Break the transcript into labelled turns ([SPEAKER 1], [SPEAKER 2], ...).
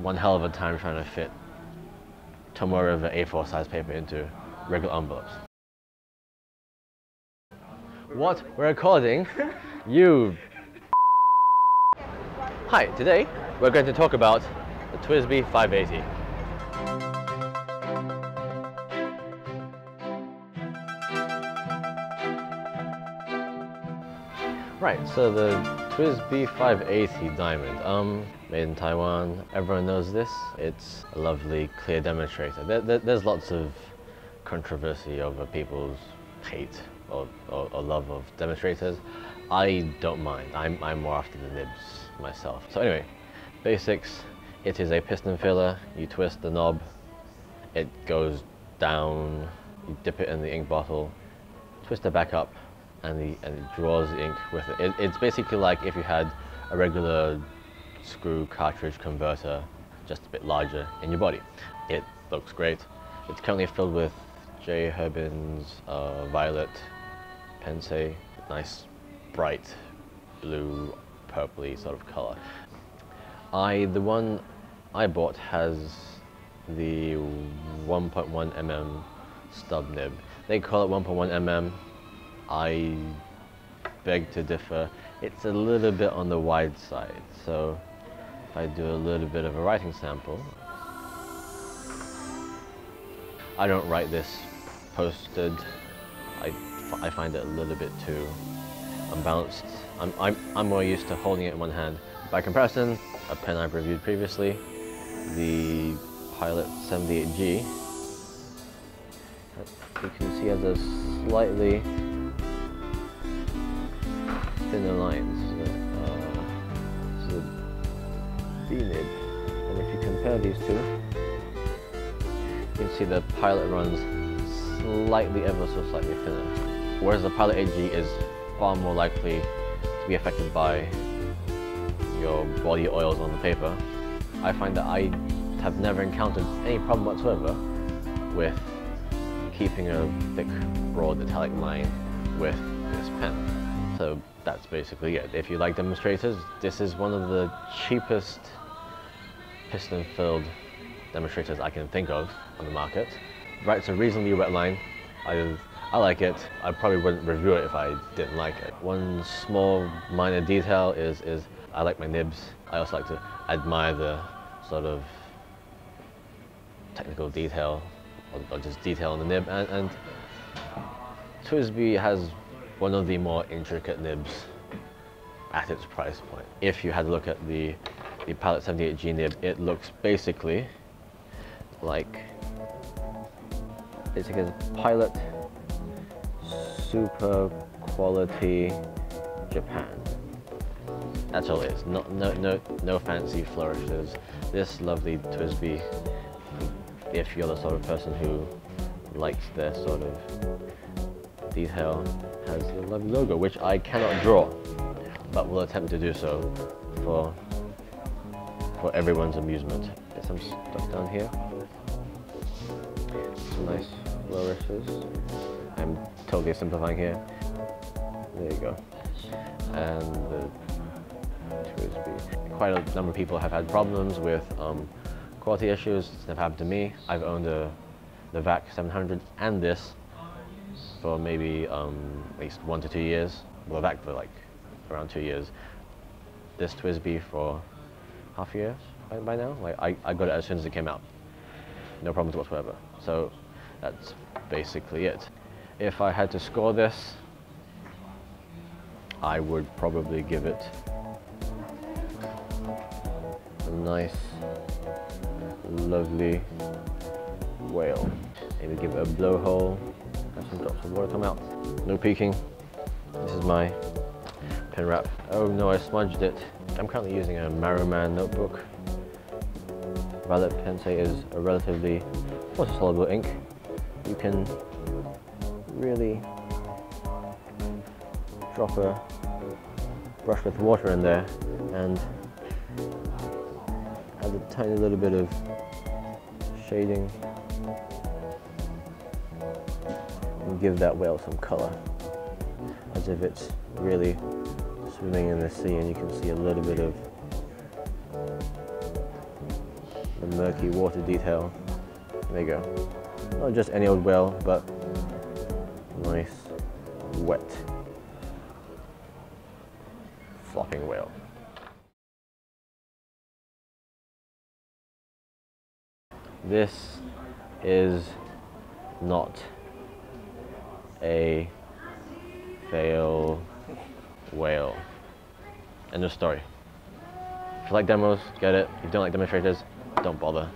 [SPEAKER 1] one hell of a time trying to fit Tomoe River A4 size paper into regular envelopes. What? We're recording? You... Hi, today we're going to talk about the TWSBI 580. Right, so the TWSBI 580 diamond, made in Taiwan. Everyone knows this. It's a lovely, clear demonstrator. There's lots of controversy over people's hate or love of demonstrators. I don't mind. I'm more after the nibs myself. So anyway, basics. It is a piston filler. You twist the knob, it goes down. You dip it in the ink bottle, twist it back up, and it draws the ink with it. It's basically like if you had a regular screw cartridge converter, just a bit larger in your body. It looks great. It's currently filled with J. Herbin's Violet Pensée, nice bright blue purpley sort of color. The one I bought has the 1.1 mm stub nib. They call it 1.1 mm. I beg to differ. It's a little bit on the wide side, so if I do a little bit of a writing sample, I don't write this posted. I find it a little bit too unbalanced. I'm more used to holding it in one hand. By comparison, a pen I've reviewed previously, the Pilot 78G, you can see has a slightly thinner lines. This is a B nib, and if you compare these two, you can see the Pilot runs slightly, ever so slightly thinner, whereas the Pilot AG is far more likely to be affected by your body oils on the paper. I find that I have never encountered any problem whatsoever with keeping a thick, broad italic line with this pen. So that's basically it. If you like demonstrators, this is one of the cheapest piston-filled demonstrators I can think of on the market. Writes a reasonably wet line. I like it. I probably wouldn't review it if I didn't like it. One small minor detail is I like my nibs. I also like to admire the sort of technical detail or just detail on the nib, and TWSBI has one of the more intricate nibs at its price point. If you had a look at the Pilot 78G nib, it looks basically like a Pilot super quality Japan. That's all it is. No fancy flourishes. This lovely TWSBI, if you're the sort of person who likes their sort of detail, has a lovely logo, which I cannot draw, but will attempt to do so for everyone's amusement. There's some stuff down here. Some nice flourishes. I'm totally simplifying here. There you go. And the TWSBI. Quite a number of people have had problems with quality issues. It's never happened to me. I've owned the VAC 700 and this for maybe at least 1 to 2 years. Well, VAC for like around 2 years. This TWSBI for half a year by now. Like I got it as soon as it came out. No problems whatsoever. So that's basically it. If I had to score this, I would probably give it a nice, lovely whale. Maybe give it a blowhole, have some drops of water come out. No peeking. This is my pen wrap. Oh no, I smudged it. I'm currently using a Marrowman notebook. Violet Pensée is a relatively water-soluble ink. You can really drop a brush with water in there and add a tiny little bit of shading and give that whale some color, as if it's really swimming in the sea, and you can see a little bit of the murky water detail. There you go. Not just any old whale, but nice, wet, flopping whale. This is not a fail whale. End of story. If you like demos, get it. If you don't like demonstrators, don't bother.